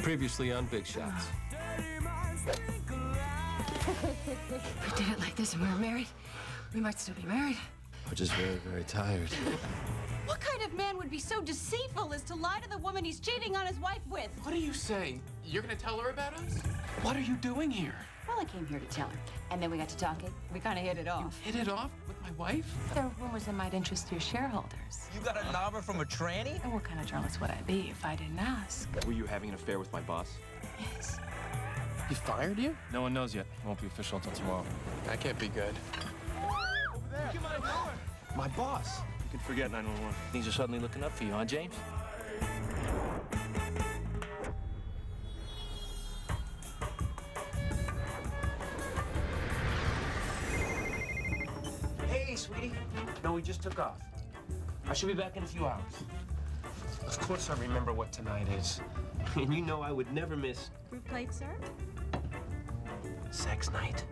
Previously on Big Shots. If we did it like this and we were married, we might still be married. We're just very, very tired. What kind of man would be so deceitful as to lie to the woman he's cheating on his wife with? What are you saying? You're gonna tell her about us? What are you doing here? Well, I came here to tell her. And then we got to talking. We kind of hit it off. Hit it off with my wife? There are rumors that might interest your shareholders. You got a number from a tranny? And what kind of journalist would I be if I didn't ask? Were you having an affair with my boss? Yes. He fired you? No one knows yet. It won't be official until tomorrow. That can't be good. My boss. You can forget 911. Things are suddenly looking up for you, huh, James? Hey, sweetie. No, we just took off. I should be back in a few hours. Of course I remember what tonight is. And you know I would never miss Fruit plate, sir? sex night.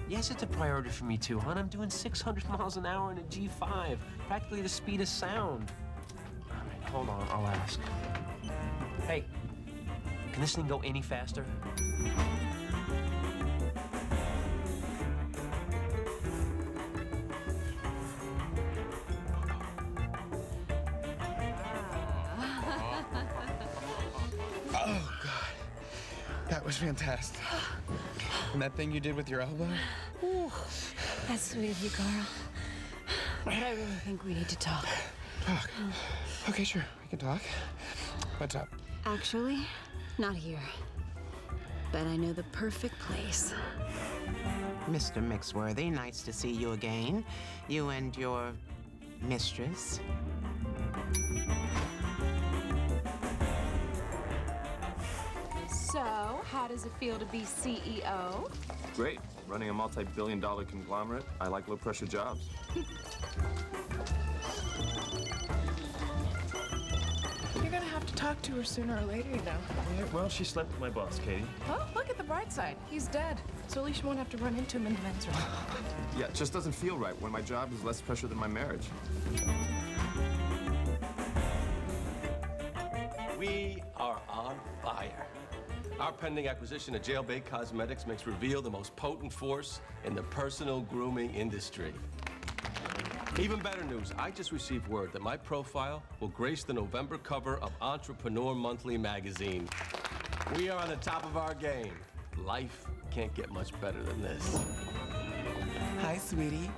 Yes, it's a priority for me too, hon. I'm doing 600 miles an hour in a G5, practically the speed of sound. All right, hold on, I'll ask. Hey, can this thing go any faster? Oh, God. That was fantastic. And that thing you did with your elbow? Ooh, that's sweet of you, Carl. But I really think we need to talk. Talk. Okay, sure. We can talk. What's up? Actually, not here. But I know the perfect place. Mr. Mixworthy, nice to see you again. You and your mistress. So, how does it feel to be CEO? Great. Running a multi-billion-dollar conglomerate. I like low-pressure jobs. You're gonna have to talk to her sooner or later, you know. Yeah, well, she slept with my boss, Katie. Well, look at the bright side. He's dead. So at least you won't have to run into him in the men's room. Yeah, it just doesn't feel right when my job is less pressure than my marriage. We are on fire. Our pending acquisition of Jailbait Cosmetics makes Reveal the most potent force in the personal grooming industry. Even better news, I just received word that my profile will grace the November cover of Entrepreneur Monthly magazine. We are on the top of our game. Life can't get much better than this. Hi, sweetie.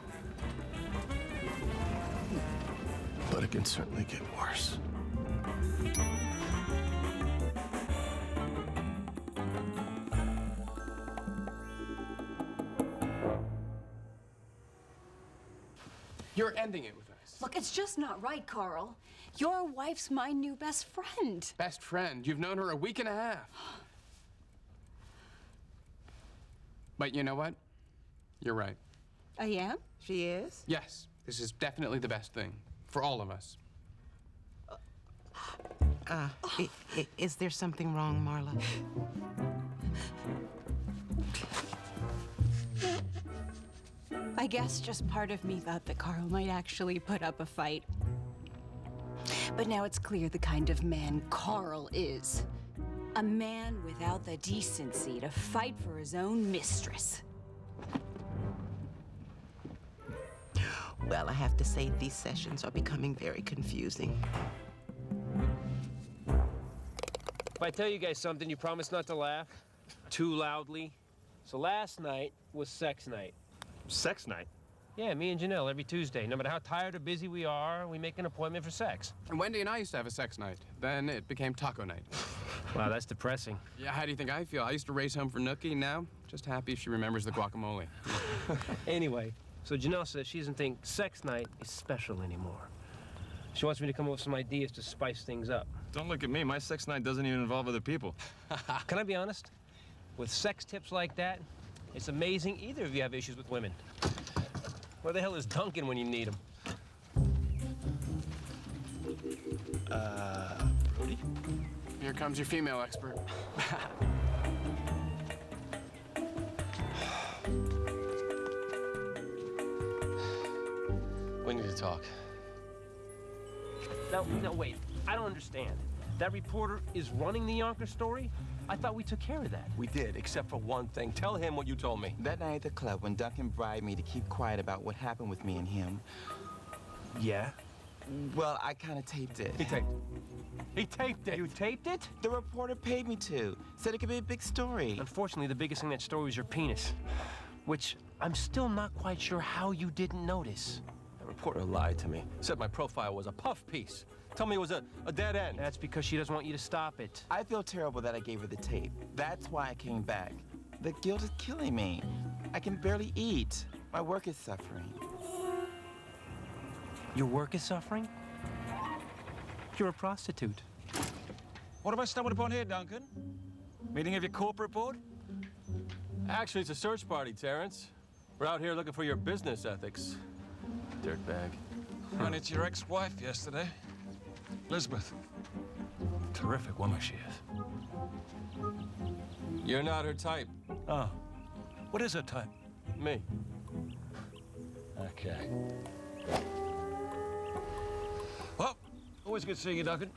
But it can certainly get worse. You're ending it with us. Look, it's just not right, Carl. Your wife's my new best friend. Best friend. You've known her a week and a half. But you know what? You're right. I am? She is? Yes, this is definitely the best thing for all of us. Is there something wrong, Marla? I guess just part of me thought that Carl might actually put up a fight. But now it's clear the kind of man Carl is. A man without the decency to fight for his own mistress. Well, I have to say these sessions are becoming very confusing. If I tell you guys something, you promise not to laugh too loudly. So last night was sex night. Sex night? Yeah, me and Janelle every Tuesday. No matter how tired or busy we are, we make an appointment for sex. And Wendy and I used to have a sex night. Then it became taco night. Wow, that's depressing. Yeah, how do you think I feel? I used to race home for Nookie. Now, just happy she remembers the guacamole. Anyway, so Janelle says she doesn't think sex night is special anymore. She wants me to come up with some ideas to spice things up. Don't look at me. My sex night doesn't even involve other people. Can I be honest? With sex tips like that, it's amazing either of you have issues with women. Where the hell is Duncan when you need him? Brody? Here comes your female expert. We need to talk. No, wait. I don't understand. That reporter is running the Yonkers story? I thought we took care of that. We did, except for one thing. Tell him what you told me. That night at the club when Duncan bribed me to keep quiet about what happened with me and him, Yeah? well, I kind of taped it. He taped it. He taped it. You taped it? The reporter paid me to. Said it could be a big story. Unfortunately, the biggest thing in that story was your penis. Which I'm still not quite sure how you didn't notice. The reporter lied to me. Said my profile was a puff piece. Told me it was a dead end. That's because she doesn't want you to stop it. I feel terrible that I gave her the tape. That's why I came back. The guilt is killing me. I can barely eat. My work is suffering. Your work is suffering? You're a prostitute. What have I stumbled upon here, Duncan? Meeting of your corporate board? Actually, it's a search party, Terrence. We're out here looking for your business ethics. Dirtbag. Ran into your ex-wife yesterday. Elizabeth. Terrific woman she is. You're not her type. Oh. What is her type? Me. Okay. Well, always good seeing you, Duncan.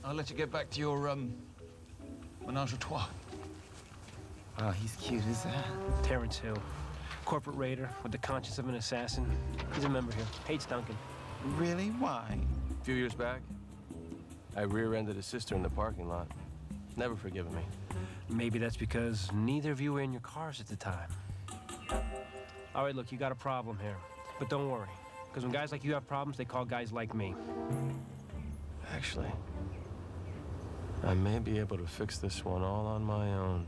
I'll let you get back to your, menage a trois. Oh, he's cute as that. Terrence Hill, corporate raider with the conscience of an assassin. He's a member here. Hates Duncan. Really? Why? A few years back, I rear-ended his sister in the parking lot. Never forgiven me. Maybe that's because neither of you were in your cars at the time. All right, look, you got a problem here. But don't worry, because when guys like you have problems, they call guys like me. Actually, I may be able to fix this one all on my own.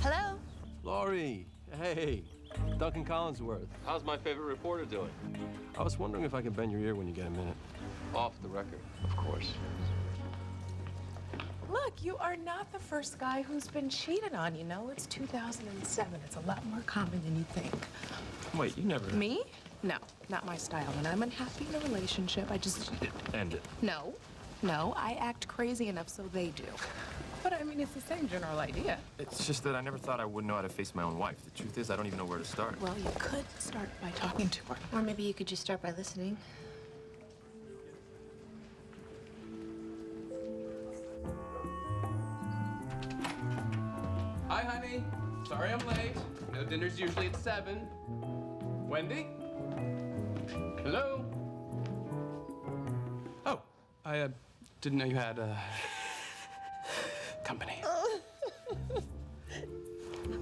Hello? Laurie, hey, Duncan Collinsworth. How's my favorite reporter doing? I was wondering if I could bend your ear when you get a minute. Off the record, of course. Look, you are not the first guy who's been cheated on, you know? It's 2007. It's a lot more common than you think. Wait, you never... Me? No, not my style. When I'm unhappy in a relationship, I just... End it. No, I act crazy enough so they do. But I mean, it's the same general idea. It's just that I never thought I would know how to face my own wife. The truth is, I don't even know where to start. Well, you could start by talking to her. Or maybe you could just start by listening. Hi, honey. Sorry I'm late. No, dinner's usually at 7. Wendy? Hello? Oh, I didn't know you had company.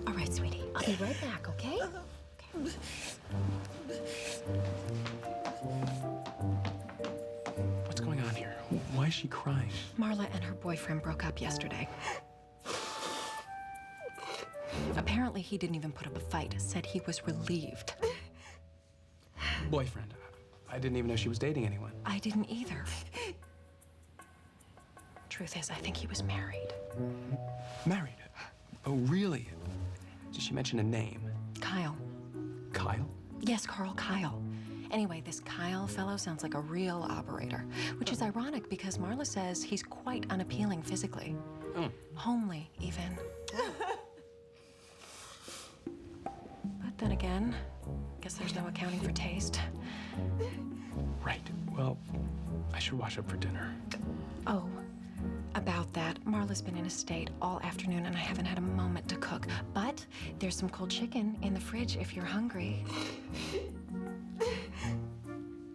All right, sweetie. I'll be right back, okay? What's going on here? Why is she crying? Marla and her boyfriend broke up yesterday. Apparently, he didn't even put up a fight. Said he was relieved. Boyfriend. I didn't even know she was dating anyone. I didn't either. Truth is, I think he was married. Married? Oh, really? Did she mention a name? Kyle. Kyle? Yes, Carl Kyle. Anyway, this Kyle fellow sounds like a real operator, which is ironic because Marla says he's quite unappealing physically. Homely, even. But then again, guess there's no accounting for taste. Right. Well, I should wash up for dinner. Oh, about that, Marla's been in a state all afternoon and I haven't had a moment to cook. But there's some cold chicken in the fridge if you're hungry.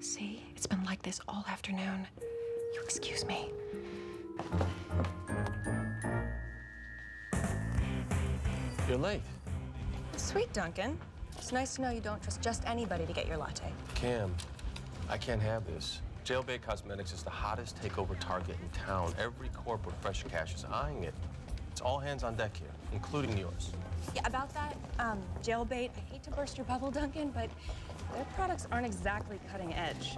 See, it's been like this all afternoon. You excuse me. You're late. Sweet, Duncan. It's nice to know you don't trust just anybody to get your latte. Cam, I can't have this. Jailbait Cosmetics is the hottest takeover target in town. Every corp with fresh cash is eyeing it. It's all hands on deck here, including yours. Yeah, about that, Jailbait, I hate to burst your bubble, Duncan, but their products aren't exactly cutting edge.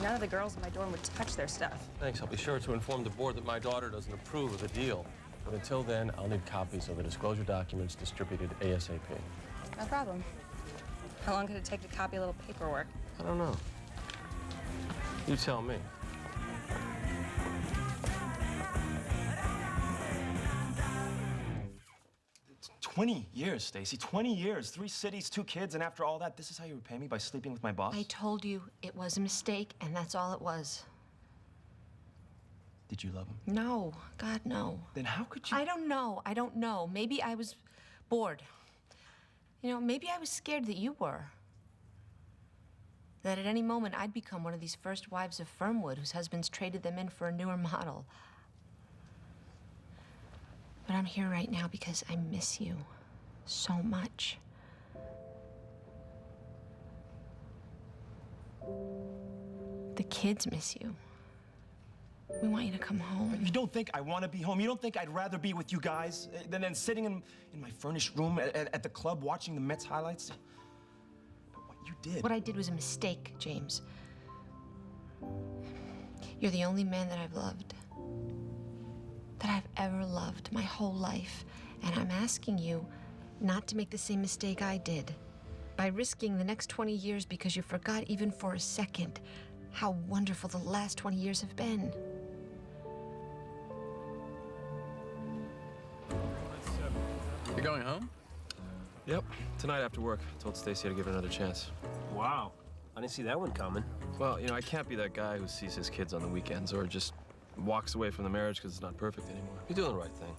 None of the girls in my dorm would touch their stuff. Thanks. I'll be sure to inform the board that my daughter doesn't approve of the deal. But until then, I'll need copies of the disclosure documents distributed ASAP. No problem. How long could it take to copy a little paperwork? I don't know. You tell me. 20 years, Stacy. 20 years. 3 cities, 2 kids, and after all that, this is how you repay me by sleeping with my boss? I told you it was a mistake, and that's all it was. Did you love him? No, God, no. Then how could you? I don't know. Maybe I was bored. You know, maybe I was scared that you were. That at any moment I'd become one of these first wives of Fernwood whose husbands traded them in for a newer model. But I'm here right now because I miss you so much. The kids miss you. We want you to come home. You don't think I want to be home? You don't think I'd rather be with you guys than sitting in my furnished room at the club watching the Mets highlights? But what you did... What I did was a mistake, James. You're the only man that I've loved. That I've ever loved my whole life. And I'm asking you not to make the same mistake I did. By risking the next 20 years because you forgot even for a second how wonderful the last 20 years have been. You're going home? Yep. Tonight after work. I told Stacy I'd give it another chance. Wow. I didn't see that one coming. Well, you know, I can't be that guy who sees his kids on the weekends or just walks away from the marriage because it's not perfect anymore. You're doing the right thing.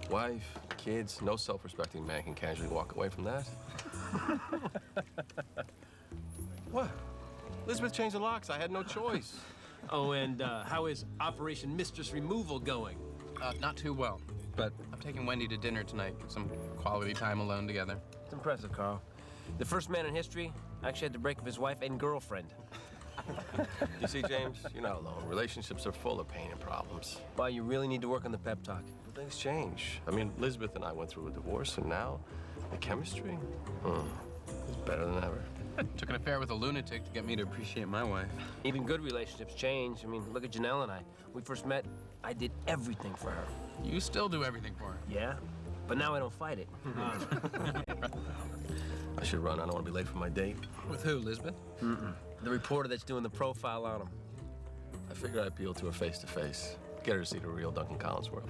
Wife, kids, no self-respecting man can casually walk away from that. What? Elizabeth changed the locks. I had no choice. Oh, and how is Operation Mistress Removal going? Not too well, but I'm taking Wendy to dinner tonight. Get some quality time alone together. It's impressive, Carl. The first man in history actually had to break up his wife and girlfriend. You see, James, you're not alone. Relationships are full of pain and problems. Well, you really need to work on the pep talk. Things change. I mean, Elizabeth and I went through a divorce, and now the chemistry is better than ever. Took an affair with a lunatic to get me to appreciate my wife. Even good relationships change. I mean, look at Janelle and I. When we first met, I did everything for her. You still do everything for her. Yeah, but now I don't fight it. I should run. I don't want to be late for my date. With who, Elizabeth? The reporter that's doing the profile on him. I figure I appeal to her face-to-face. Get her to see the real Duncan Collinsworth.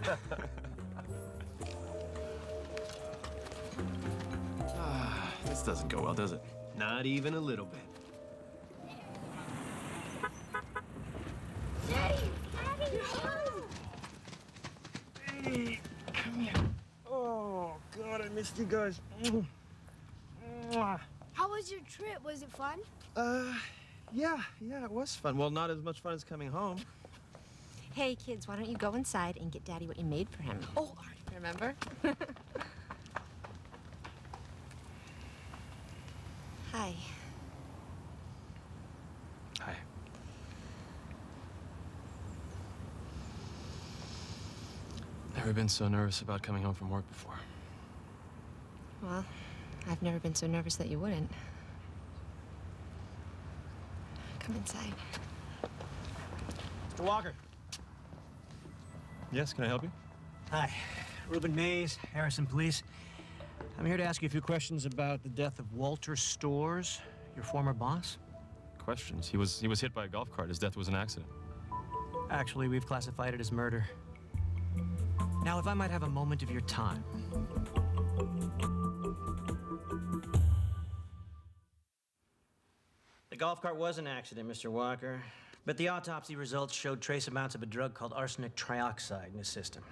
This doesn't go well, does it? Not even a little bit. Daddy! Daddy! Hey, come here. Oh, God, I missed you guys. How was your trip? Was it fun? Yeah, it was fun. Well, not as much fun as coming home. Hey, kids, why don't you go inside and get Daddy what you made for him? Oh, remember? Hi. Hi. Never been so nervous about coming home from work before. Well, I've never been so nervous that you wouldn't. Come inside. Mr. Walker. Yes, can I help you? Hi. Reuben Mays, Harrison Police. I'm here to ask you a few questions about the death of Walter Storrs, your former boss. Questions? He was hit by a golf cart. His death was an accident. Actually, we've classified it as murder. Now, if I might have a moment of your time. The golf cart was an accident, Mr. Walker, but the autopsy results showed trace amounts of a drug called arsenic trioxide in his system.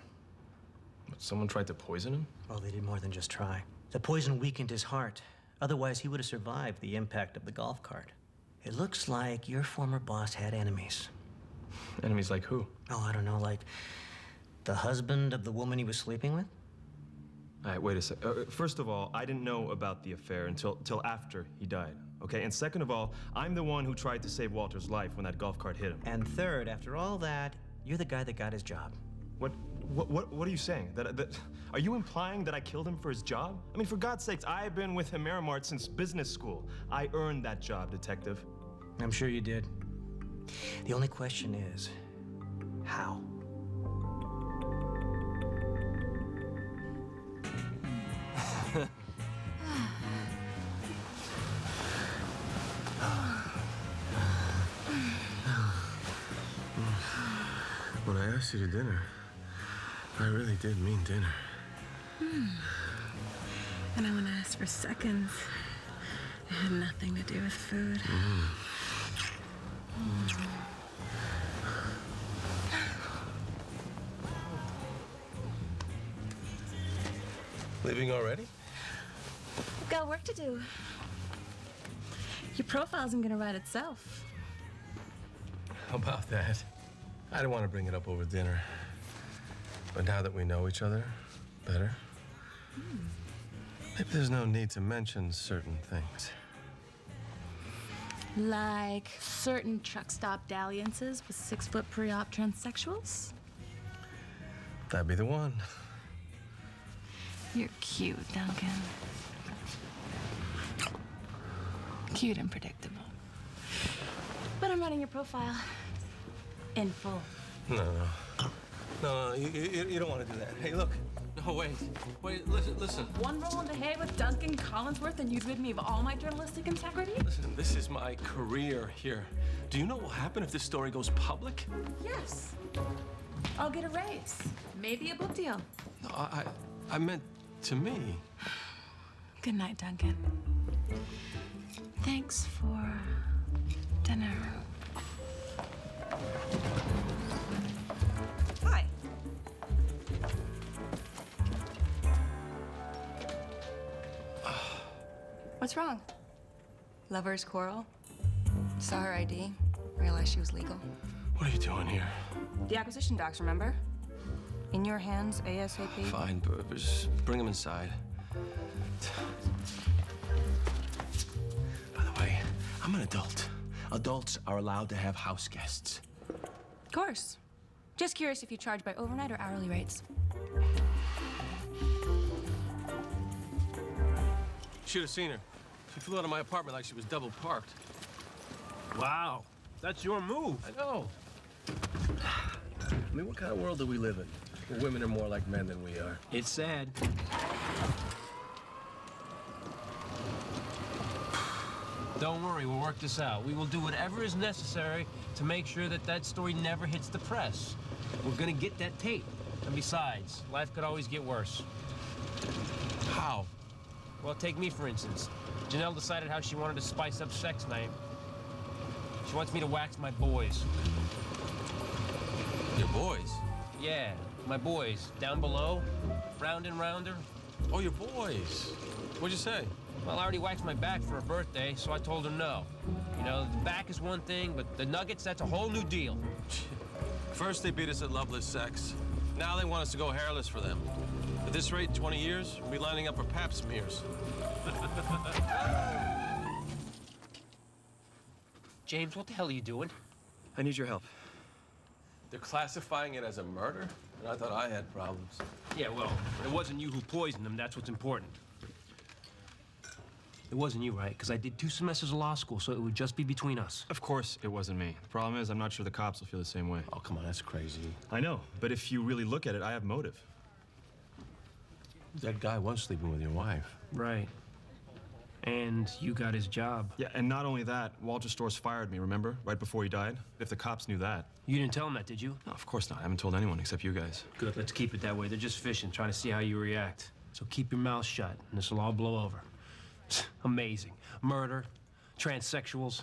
Someone tried to poison him? Well, they did more than just try. The poison weakened his heart. Otherwise, he would have survived the impact of the golf cart. It looks like your former boss had enemies. Enemies like who? Oh, I don't know, like the husband of the woman he was sleeping with? All right, wait a sec. First of all, I didn't know about the affair until after he died, okay? And second of all, I'm the one who tried to save Walter's life when that golf cart hit him. And third, after all that, you're the guy that got his job. What are you saying? Are you implying that I killed him for his job? I mean, for God's sakes, I've been with Amerimart since business school. I earned that job, detective. I'm sure you did. The only question is, how? When I asked you to dinner, I really did mean dinner. And I want to ask for seconds. It had nothing to do with food. Leaving already? I've got work to do. Your profile isn't gonna write itself. How about that? I didn't want to bring it up over dinner. But now that we know each other better, maybe there's no need to mention certain things. Like certain truck stop dalliances with 6-foot pre-op transsexuals? That'd be the one. You're cute, Duncan. Cute and predictable. But I'm running your profile in full. No, you don't want to do that. Hey, look. No, wait, listen. One roll in the hay with Duncan Collinsworth and you'd rid me of all my journalistic integrity? Listen, this is my career here. Do you know what will happen if this story goes public? Yes. I'll get a raise. Maybe a book deal. No, I meant to me. Good night, Duncan. Thanks for dinner. Hi. What's wrong? Lovers quarrel? Saw her ID. Realized she was legal. What are you doing here? The acquisition docs, remember? In your hands, ASAP. Fine, but just bring him inside. By the way, I'm an adult. Adults are allowed to have house guests. Of course. Just curious if you charge by overnight or hourly rates. Should have seen her. She flew out of my apartment like she was double parked. Wow, that's your move. I know. I mean, what kind of world do we live in? Where women are more like men than we are. It's sad. Don't worry, we'll work this out. We will do whatever is necessary to make sure that that story never hits the press. We're gonna get that tape. And besides, life could always get worse. How? Well, take me, for instance. Janelle decided how she wanted to spice up sex night. She wants me to wax my boys. Your boys? Yeah, my boys. Down below, round and rounder. Oh, your boys. What'd you say? Well, I already waxed my back for her birthday, so I told her no. You know, the back is one thing, but the nuggets, that's a whole new deal. First they beat us at loveless sex. Now they want us to go hairless for them. At this rate, 20 years, we'll be lining up for pap smears. James, what the hell are you doing? I need your help. They're classifying it as a murder? And I thought I had problems. Yeah, well, it wasn't you who poisoned them. That's what's important. It wasn't you, right? Because I did 2 semesters of law school, so it would just be between us. Of course it wasn't me. The problem is I'm not sure the cops will feel the same way. Oh, come on, that's crazy. I know, but if you really look at it, I have motive. That guy was sleeping with your wife. Right. And you got his job. Yeah, and not only that, Walter Storrs fired me, remember? Right before he died? If the cops knew that. You didn't tell him that, did you? No, of course not. I haven't told anyone except you guys. Good, let's keep it that way. They're just fishing, trying to see how you react. So keep your mouth shut, and this will all blow over. Amazing. Murder, transsexuals,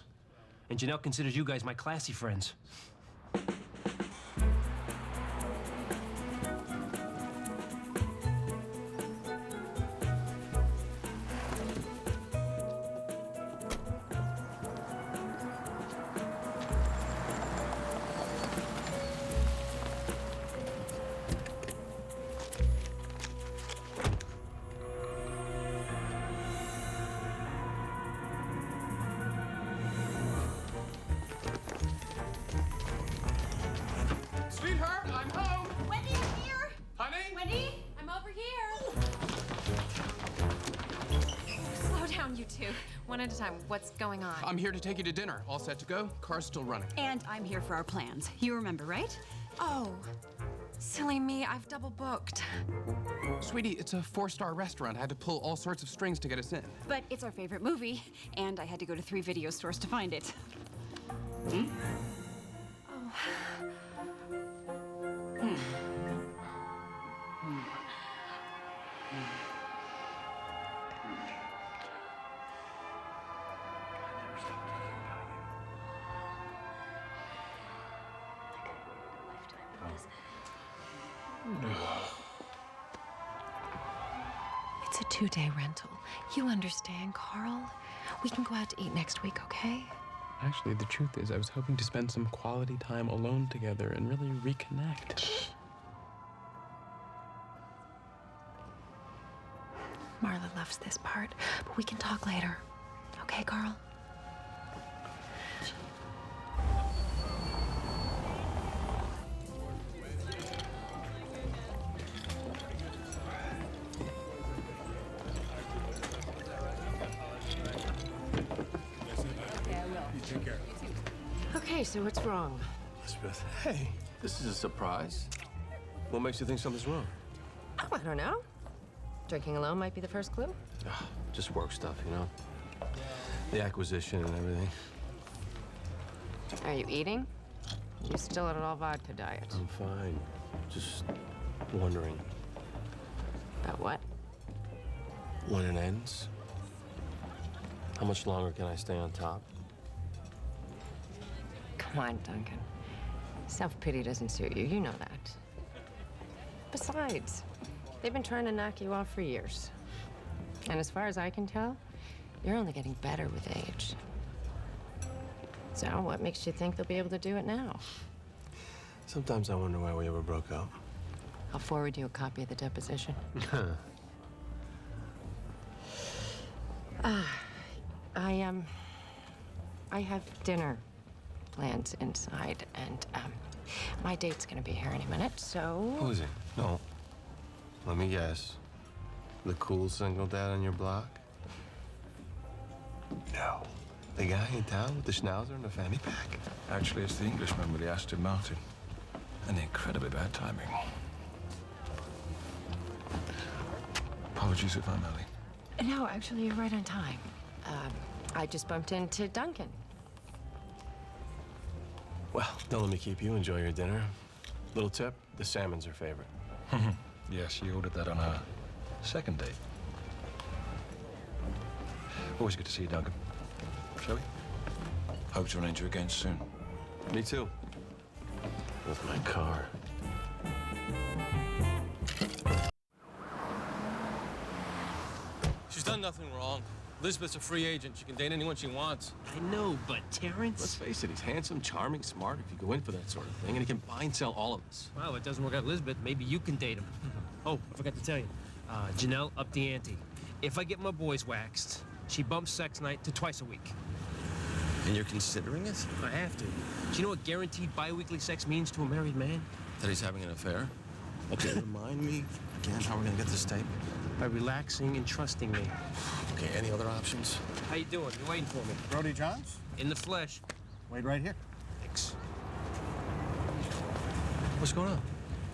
and Janelle considers you guys my classy friends. Sweetheart, I'm home. Wendy, I'm here. Honey? Wendy, I'm over here. Slow down, you two. One at a time. What's going on? I'm here to take you to dinner. All set to go. Car's still running. And I'm here for our plans. You remember, right? Oh, silly me. I've double booked. Sweetie, it's a 4-star restaurant. I had to pull all sorts of strings to get us in. But it's our favorite movie, and I had to go to 3 video stores to find it. It's a 2-day rental. You understand, Carl. We can go out to eat next week, okay? Actually, the truth is, I was hoping to spend some quality time alone together and really reconnect. Marla loves this part, but we can talk later. Okay, Carl? Okay, so what's wrong? Elizabeth, hey, this is a surprise. What makes you think something's wrong? Oh, I don't know. Drinking alone might be the first clue. Just work stuff, you know? The acquisition and everything. Are you eating? You still on an all vodka diet? I'm fine. Just wondering. About what? When it ends? How much longer can I stay on top? Come on, Duncan. Self-pity doesn't suit you. You know that. Besides, they've been trying to knock you off for years. And as far as I can tell, you're only getting better with age. So what makes you think they'll be able to do it now? Sometimes I wonder why we ever broke up. I'll forward you a copy of the deposition. I have dinner plans inside, and my date's gonna be here any minute, so... Who is it? No. Let me guess. The cool single dad on your block? No. The guy in town with the schnauzer and the fanny pack? Actually, it's the Englishman with the Aston Martin. And the incredibly bad timing. Apologies if I'm early. No, actually, you're right on time. I just bumped into Duncan. Well, don't let me keep you. Enjoy your dinner. Little tip, the salmon's her favorite. Yes, she ordered that on her second date. Always good to see you, Duncan. Shall we? Hope to run into you again soon. Me too. With my car. She's done nothing wrong. Elizabeth's a free agent. She can date anyone she wants. I know, but Terrence... Let's face it, he's handsome, charming, smart, if you go in for that sort of thing, and he can buy and sell all of us. Well, it doesn't work out, Elizabeth. Maybe you can date him. Oh, I forgot to tell you. Janelle upped the ante. If I get my boys waxed, she bumps sex night to twice a week. And you're considering it? I have to. Do you know what guaranteed bi-weekly sex means to a married man? That he's having an affair? Okay, remind me again how we're gonna get this tape. By relaxing and trusting me. Okay, any other options? How you doing? You waiting for me? Brody Johns? In the flesh. Wait right here. Thanks. What's going on?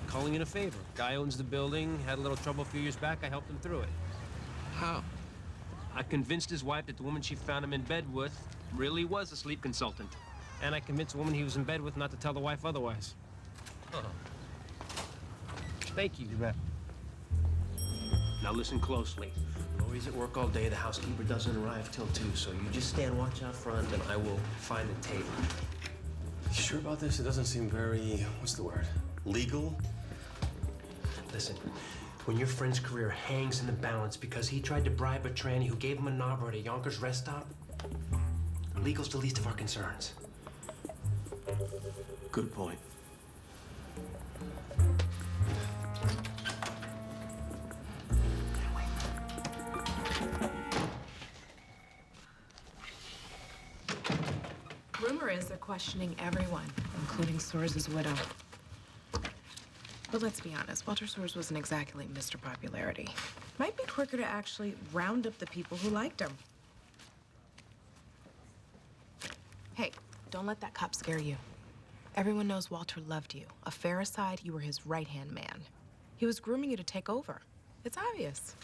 Calling in a favor. Guy owns the building, had a little trouble a few years back. I helped him through it. How? I convinced his wife that the woman she found him in bed with really was a sleep consultant. And I convinced the woman he was in bed with not to tell the wife otherwise. Thank you. You bet. Now listen closely. Lori's at work all day. The housekeeper doesn't arrive till 2, so you just stand watch out front and I will find the tape. You sure about this? It doesn't seem very, what's the word? Legal? Listen, when your friend's career hangs in the balance because he tried to bribe a tranny who gave him a knobber at a Yonkers rest stop, legal's the least of our concerns. Good point. Rumor is they're questioning everyone, including Soares' widow. But let's be honest, Walter Soares wasn't exactly Mr. Popularity. Might be quicker to actually round up the people who liked him. Hey, don't let that cop scare you. Everyone knows Walter loved you. Affair aside, you were his right-hand man. He was grooming you to take over. It's obvious.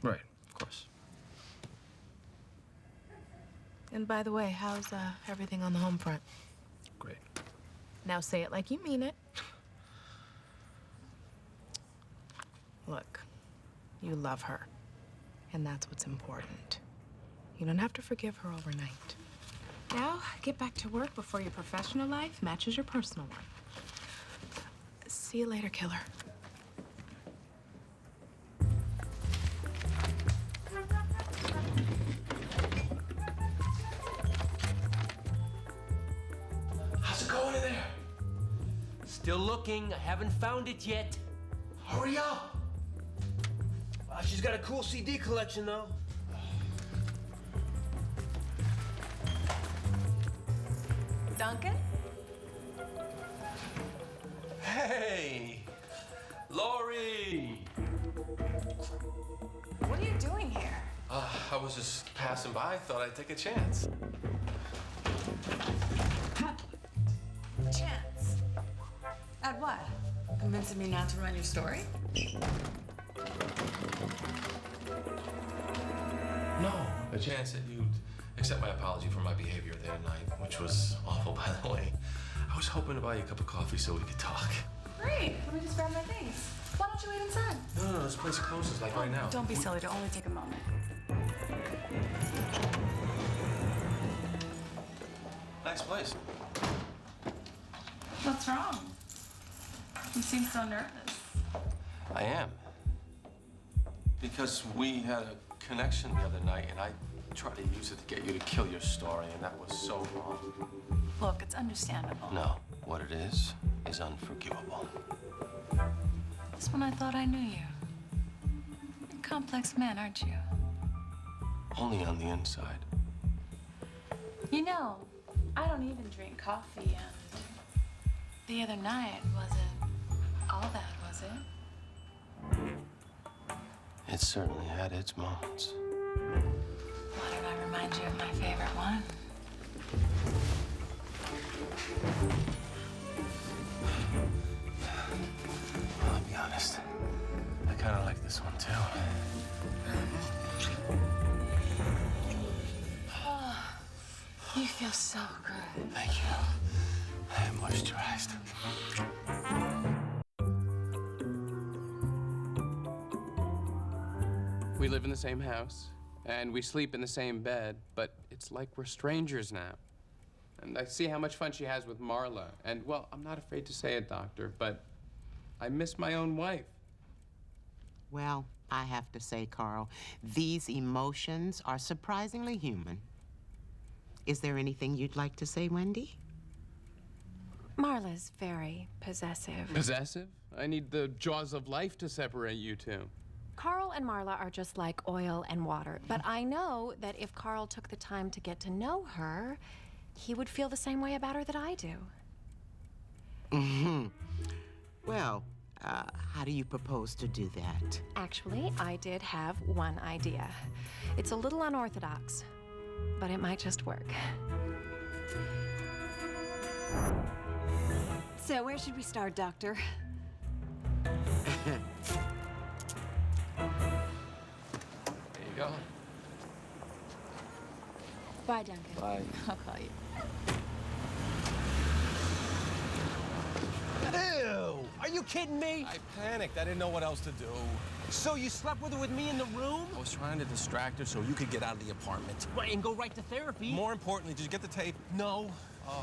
Right, of course. And by the way, how's everything on the home front? Great. Now say it like you mean it. Look, you love her, and that's what's important. You don't have to forgive her overnight. Now, get back to work before your professional life matches your personal one. See you later, killer. How's it going in there? Still looking. I haven't found it yet. Hurry up! She's got a cool CD collection, though. Duncan? Hey! Lori! What are you doing here? I was just passing by. Thought I'd take a chance. Chance. At what? Convincing me not to run your story? No, a chance that you'd accept my apology for my behavior the other night, which was awful, by the way. I was hoping to buy you a cup of coffee so we could talk. Great. Let me just grab my things. Why don't you wait inside? No, this place closes, like right now. Don't be silly. It'll only take a moment. Nice place. What's wrong? You seem so nervous. I am. Because we had a connection the other night, and I tried to use it to get you to kill your story, and that was so wrong. Look, it's understandable. No, what it is unforgivable. Just when I thought I knew you. You're a complex man, aren't you? Only on the inside. You know, I don't even drink coffee, and the other night wasn't all that, was it? It certainly had its moments. Why don't I remind you of my favorite one? Well, I'll be honest. I kind of like this one, too. Oh, you feel so good. Thank you. I am moisturized. We live in the same house, and we sleep in the same bed, but it's like we're strangers now. And I see how much fun she has with Marla. And, well, I'm not afraid to say it, Doctor, but I miss my own wife. Well, I have to say, Carl, these emotions are surprisingly human. Is there anything you'd like to say, Wendy? Marla's very possessive. Possessive? I need the jaws of life to separate you two. Carl and Marla are just like oil and water. But I know that if Carl took the time to get to know her, he would feel the same way about her that I do. Mm-hmm. Well, how do you propose to do that? Actually, I did have one idea. It's a little unorthodox, but it might just work. So where should we start, Doctor? There you go. Bye, Duncan. Bye. I'll call you. Ew! Are you kidding me? I panicked. I didn't know what else to do. So you slept with her with me in the room? I was trying to distract her so you could get out of the apartment. Right, and go right to therapy? More importantly, did you get the tape? No.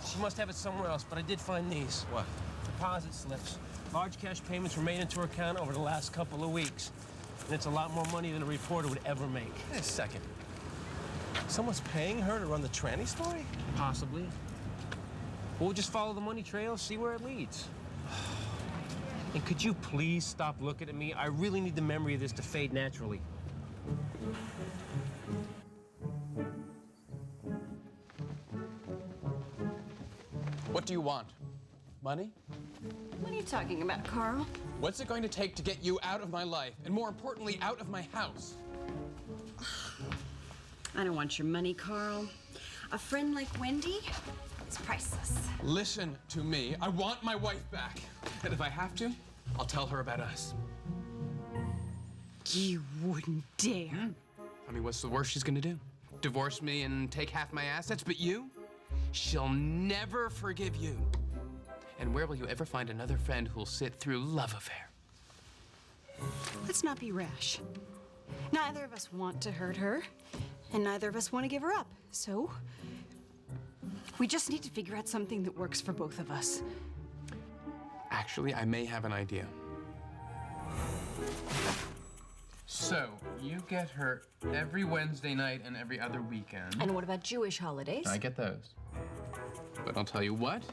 She must have it somewhere else, but I did find these. What? Deposit slips. Large cash payments were made into her account over the last couple of weeks. And it's a lot more money than a reporter would ever make. Wait a second. Someone's paying her to run the tranny story? Possibly. We'll just follow the money trail, see where it leads. And could you please stop looking at me? I really need the memory of this to fade naturally. What do you want? Money? What are you talking about, Carl? What's it going to take to get you out of my life, and more importantly, out of my house? I don't want your money, Carl. A friend like Wendy is priceless. Listen to me. I want my wife back. And if I have to, I'll tell her about us. You wouldn't dare. I mean, what's the worst she's gonna do? Divorce me and take half my assets? But you? She'll never forgive you. And where will you ever find another friend who'll sit through love affair? Let's not be rash. Neither of us want to hurt her, and neither of us want to give her up. So, we just need to figure out something that works for both of us. Actually, I may have an idea. So, you get her every Wednesday night and every other weekend. And what about Jewish holidays? I get those. But I'll tell you what,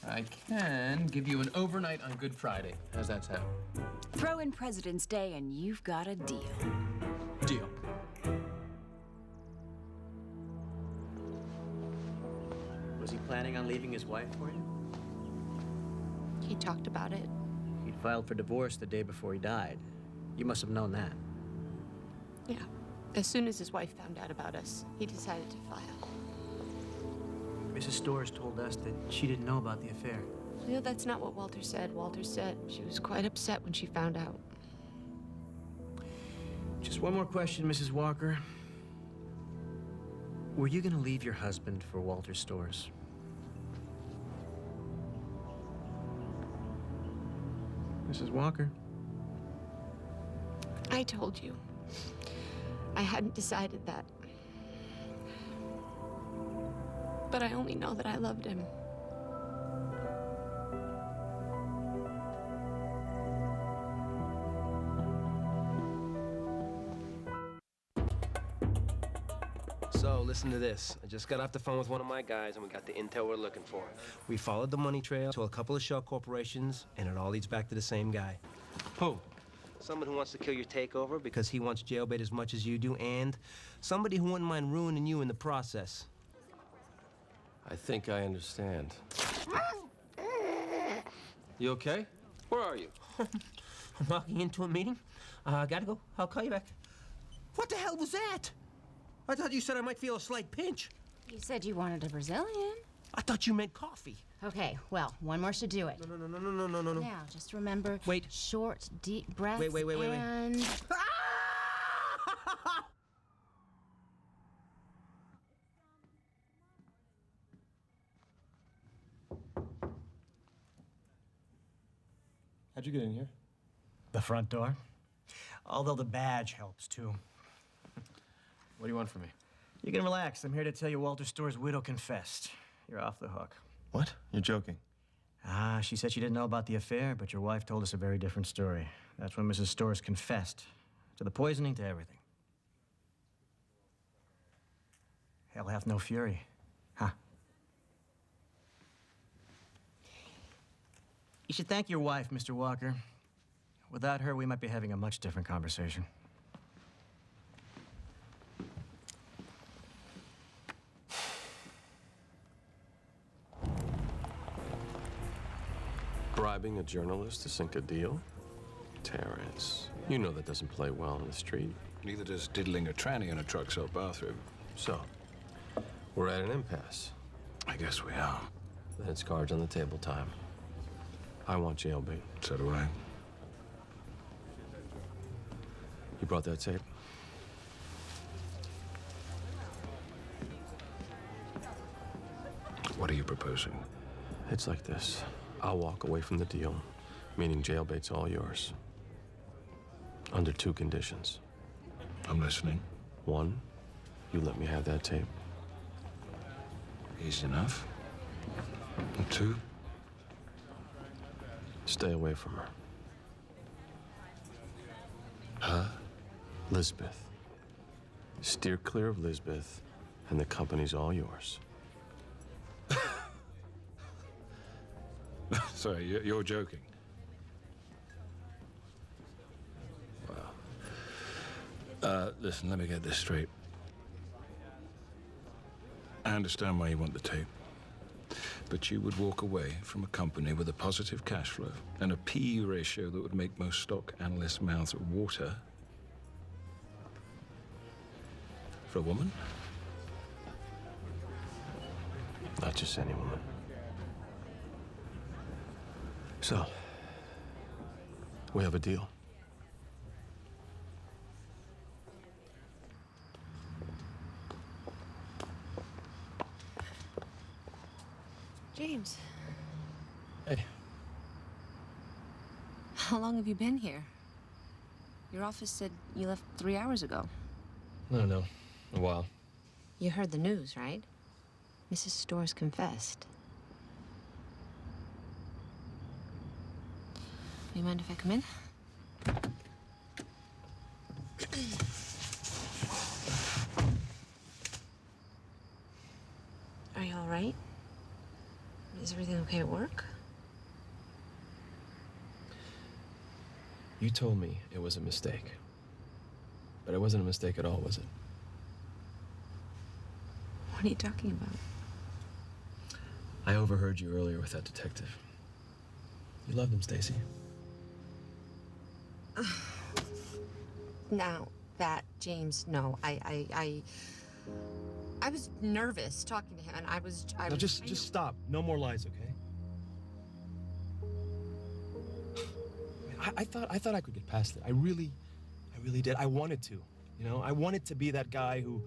I can give you an overnight on Good Friday. How's that sound? Throw in President's Day and you've got a deal. Deal. Was he planning on leaving his wife for you? He talked about it. He'd filed for divorce the day before he died. You must have known that. Yeah. As soon as his wife found out about us, he decided to file. Mrs. Storrs told us that she didn't know about the affair. No, that's not what Walter said. Walter said she was quite upset when she found out. Just one more question, Mrs. Walker. Were you gonna leave your husband for Walter Storrs? Mrs. Walker? I told you. I hadn't decided that. But I only know that I loved him. So, listen to this. I just got off the phone with one of my guys, and we got the intel we're looking for. We followed the money trail to a couple of shell corporations, and it all leads back to the same guy. Who? Someone who wants to kill your takeover because he wants jailbait as much as you do, and somebody who wouldn't mind ruining you in the process. I think I understand. You okay? Where are you? I'm walking into a meeting. Gotta go. I'll call you back. What the hell was that? I thought you said I might feel a slight pinch. You said you wanted a Brazilian. I thought you meant coffee. Okay, well, one more should do it. No. Now, just remember, Wait. Short, deep breaths Wait. and... How'd you get in here? The front door. Although the badge helps, too. What do you want from me? You can relax. I'm here to tell you Walter Storrs' widow confessed. You're off the hook. What? You're joking. She said she didn't know about the affair, but your wife told us a very different story. That's when Mrs. Storrs confessed. To the poisoning, to everything. Hell hath no fury. Huh? You should thank your wife, Mr. Walker. Without her, we might be having a much different conversation. Bribing a journalist to sink a deal? Terrence, you know that doesn't play well on the street. Neither does diddling a tranny in a truck stop bathroom. So, we're at an impasse. I guess we are. Then it's cards on the table time. I want jailbait. So do I. You brought that tape? What are you proposing? It's like this. I'll walk away from the deal, meaning jailbait's all yours. Under two conditions. I'm listening. One, you let me have that tape. Easy enough. And two? Stay away from her. Huh? Lisbeth. Steer clear of Lisbeth, and the company's all yours. Sorry, you're joking. Well, listen, let me get this straight. I understand why you want the tape. But you would walk away from a company with a positive cash flow and a PE ratio that would make most stock analysts' mouths water for a woman? Not just any woman. So, we have a deal. James, Hey. how long have you been here? Your office said you left 3 hours ago. No. A while. You heard the news, right? Mrs. Storrs confessed. You mind if I come in? Are you all right? Is everything okay at work? You told me it was a mistake. But it wasn't a mistake at all, was it? What are you talking about? I overheard you earlier with that detective. You loved him, Stacy. Now that, James, no. I was nervous talking to him, and I was. No, just stop. No more lies, okay? I thought I could get past it. I really did. I wanted to. You know, I wanted to be that guy who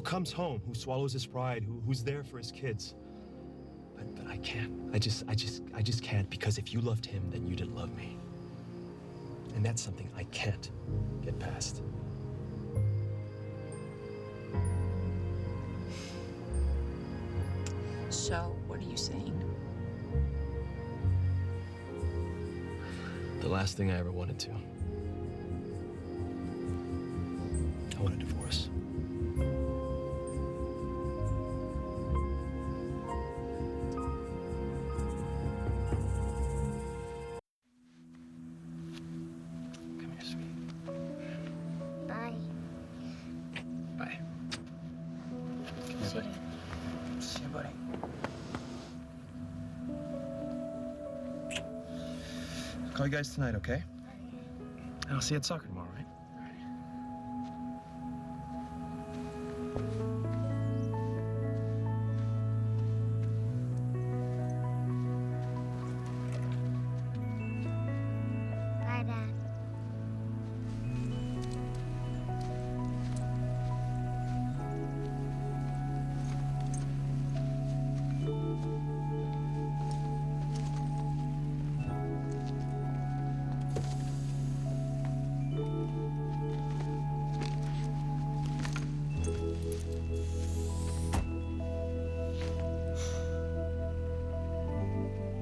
comes home, who swallows his pride, who's there for his kids. But I can't. I just can't, because if you loved him, then you didn't love me. And that's something I can't get past. So, what are you saying? The last thing I ever wanted to. I want a divorce. Come here, sweet. Bye. Bye. See you. See you, buddy. Call you guys tonight, okay? And I'll see you at soccer tomorrow, right? Bye, Dad.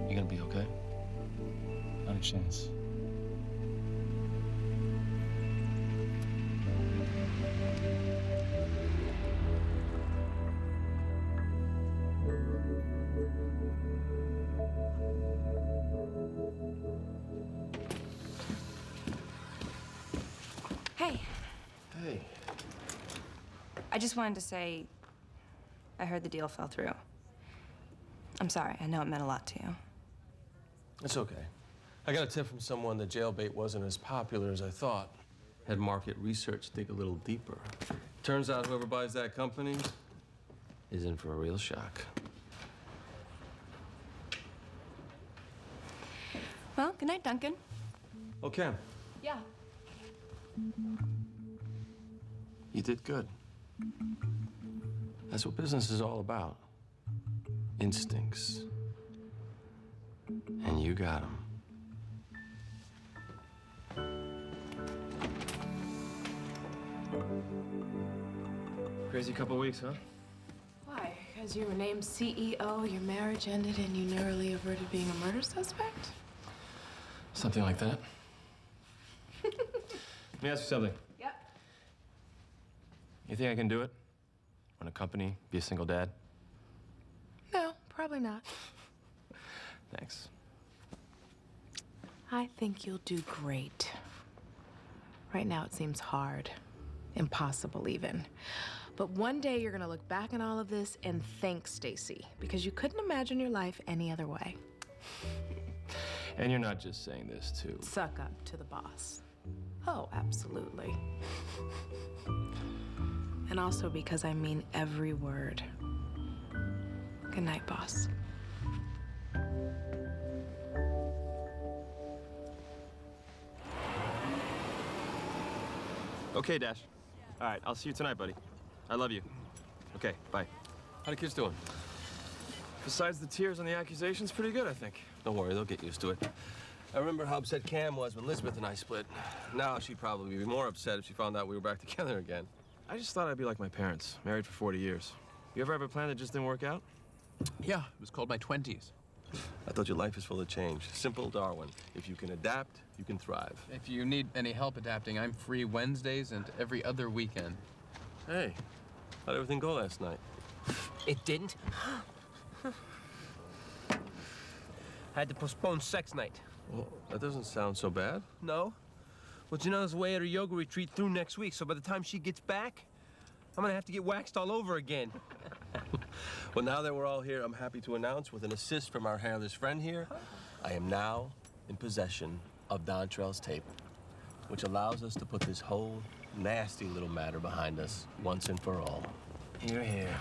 You gonna be okay? Not a chance. Hey, Hey. I just wanted to say I heard the deal fell through. I'm sorry. I know it meant a lot to you. It's okay. I got a tip from someone that Jailbait wasn't as popular as I thought. Had market research dig a little deeper. Turns out whoever buys that company is in for a real shock. Well, good night, Duncan. Okay, Yeah. you did good. That's what business is all about. Instincts. And you got them. Crazy couple weeks, huh? Why? Because you were named CEO, your marriage ended, and you narrowly averted being a murder suspect? Something like that. Let me ask you something. Yep. You think I can do it? Run a company, be a single dad? No, probably not. Thanks. I think you'll do great. Right now it seems hard, impossible even. But one day you're gonna look back on all of this and thank Stacy, because you couldn't imagine your life any other way. And you're not just saying this to... Suck up to the boss. Oh, absolutely. And also because I mean every word. Good night, boss. Okay, Dash. All right, I'll see you tonight, buddy. I love you. Okay, bye. How the kids doing? Besides the tears and the accusations, pretty good, I think. Don't worry, they'll get used to it. I remember how upset Cam was when Elizabeth and I split. Now she'd probably be more upset if she found out we were back together again. I just thought I'd be like my parents, married for 40 years. You ever have a plan that just didn't work out? Yeah, it was called my 20s. I told you life is full of change. Simple Darwin. If you can adapt, you can thrive. If you need any help adapting, I'm free Wednesdays and every other weekend. Hey, how'd everything go last night? It didn't. Had to postpone sex night. Well, that doesn't sound so bad. No? Well, Janelle's away at her yoga retreat through next week, so by the time she gets back, I'm gonna have to get waxed all over again. Well, now that we're all here, I'm happy to announce, with an assist from our hairless friend here, I am now in possession of Dontrell's tape, which allows us to put this whole nasty little matter behind us once and for all. Here, here.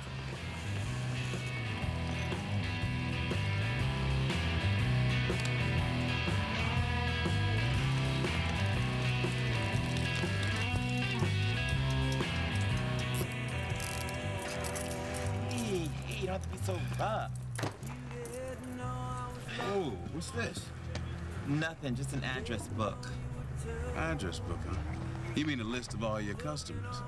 Hey, you don't have to be so rough. Oh, what's this? Nothing, just an address book. Address book, huh? You mean a list of all your customers?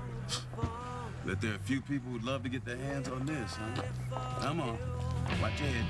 Bet there are a few people who'd love to get their hands on this, huh? Come on, watch your head.